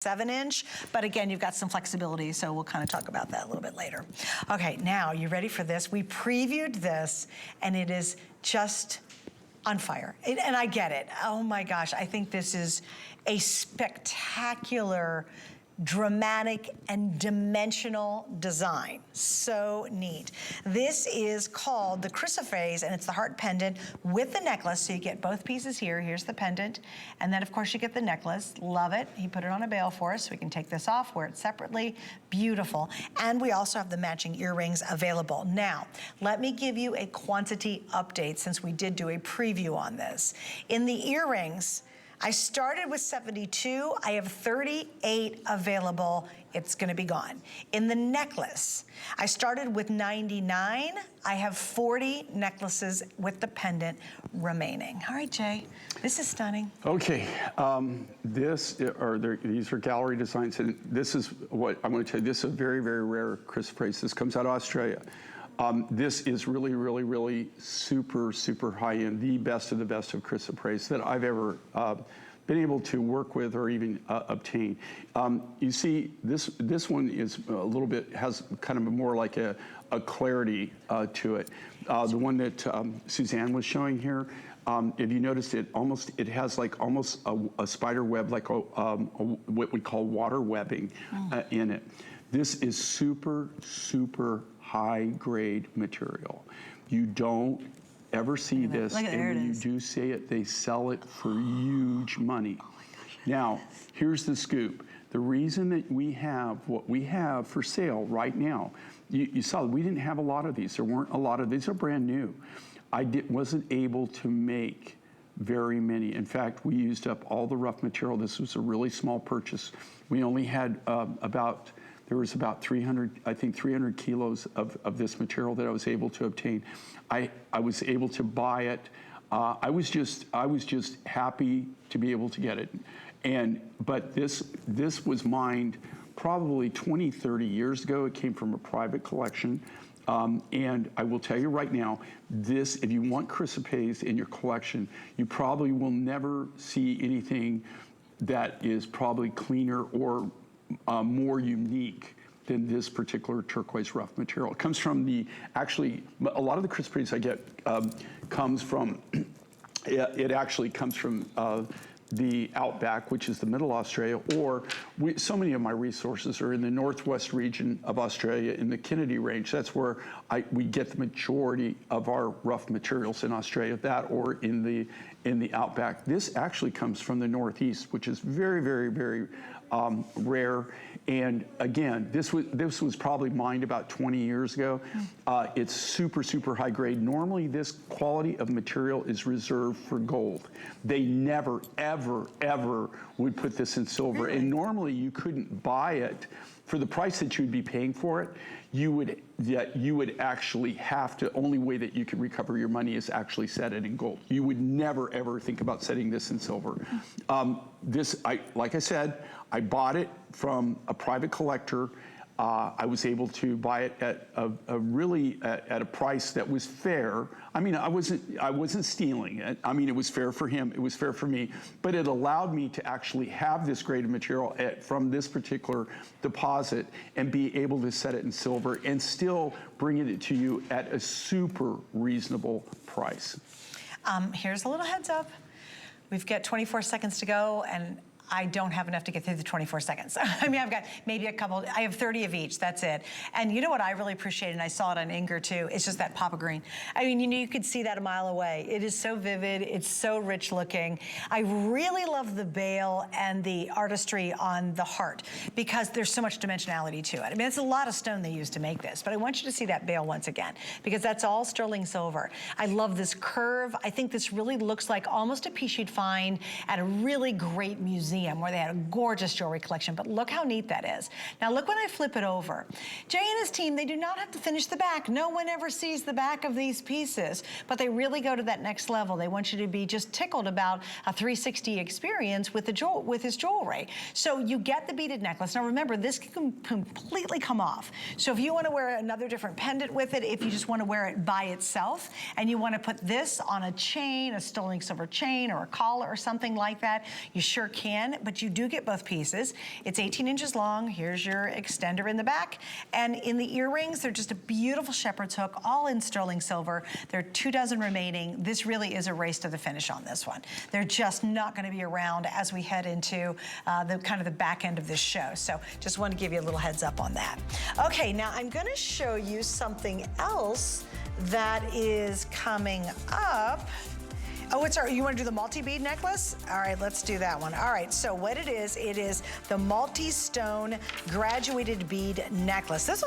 7-inch, but again, you've got some flexibility, so we'll kind of talk about that a little bit later. Okay, now, you ready for this? We previewed this, and it is just on fire. And I get it. Oh my gosh, I think this is a spectacular, dramatic and dimensional design. So neat. This is called the Chrysoprase, and it's the heart pendant with the necklace. So you get both pieces here. Here's the pendant, and then of course you get the necklace. Love it. He put it on a bail for us, so we can take this off, wear it separately. Beautiful. And we also have the matching earrings available. Now, let me give you a quantity update since we did do a preview on this. In the earrings, I started with 72, I have 38 available, it's gonna be gone. In the necklace, I started with 99, I have 40 necklaces with the pendant remaining. All right, Jay, this is stunning. Okay, these are gallery designs, and this is what I'm gonna tell you, this is a very, very rare chrysoprase. This comes out of Australia. This is really, really, really super, super high-end, the best of chrysoprase that I've ever been able to work with or even obtain. You see, this one is a little bit, has kind of more like a clarity to it. The one that Suzanne was showing here, if you notice it has like almost a spider web, like what we call water webbing in it. This is super, super high-grade material. You don't ever see this, and when you do see it, they sell it for huge money. Oh my gosh. Now, here's the scoop. The reason that we have what we have for sale right now, you saw we didn't have a lot of these. There weren't a lot of these. Are brand new. Wasn't able to make very many. In fact, we used up all the rough material. This was a really small purchase. We only had there was about 300 kilos of this material that I was able to obtain. I was able to buy it. I was just happy to be able to get it. But this was mined probably 20, 30 years ago. It came from a private collection. And I will tell you right now, if you want chrysoprase in your collection, you probably will never see anything that is probably cleaner or more unique than this particular turquoise rough material. It comes from actually, a lot of the chrysoprase I get comes from, it actually comes from the outback, which is the middle Australia, or so many of my resources are in the northwest region of Australia in the Kennedy Range. That's where we get the majority of our rough materials in Australia, that or in the outback. This actually comes from the northeast, which is very, very, very rare. And again, this was probably mined about 20 years ago. It's super, super high grade. Normally this quality of material is reserved for gold. They never, ever, ever would put this in silver. Really? And normally you couldn't buy it for the price that you'd be paying for it. You would actually have to, only way that you could recover your money is actually set it in gold. You would never ever think about setting this in silver. Like I said, I bought it from a private collector. I was able to buy it at a price that was fair. I mean, I wasn't stealing it. I mean, it was fair for him. It was fair for me. But it allowed me to actually have this grade of material from this particular deposit and be able to set it in silver and still bring it to you at a super reasonable price. Here's a little heads up. We've got 24 seconds to go, and I don't have enough to get through the 24 seconds. I mean, I've got maybe a couple, I have 30 of each, that's it. And you know what I really appreciate, and I saw it on Inger too, it's just that pop of green. I mean, you could see that a mile away. It is so vivid, it's so rich looking. I really love the bail and the artistry on the heart because there's so much dimensionality to it. I mean, it's a lot of stone they used to make this, but I want you to see that bail once again because that's all sterling silver. I love this curve. I think this really looks like almost a piece you'd find at a really great museum where they had a gorgeous jewelry collection, but look how neat that is. Now look when I flip it over. Jay and his team, they do not have to finish the back. No one ever sees the back of these pieces, but they really go to that next level. They want you to be just tickled about a 360 experience with his jewelry. So you get the beaded necklace. Now remember, this can completely come off. So if you want to wear another different pendant with it, if you just want to wear it by itself, and you want to put this on a chain, a sterling silver chain or a collar or something like that, you sure can. again, but you do get both pieces. It's 18 inches long. Here's your extender in the back. And in the earrings, they're just a beautiful shepherd's hook, all in sterling silver. There are 2 dozen remaining. This really is a race to the finish on this one. They're just not gonna be around as we head into the kind of the back end of this show. So just wanted to give you a little heads up on that. Okay, now I'm gonna show you something else that is coming up. Oh, you want to do the multi-bead necklace? All right, let's do that one. All right, so what it is the multi-stone graduated bead necklace. This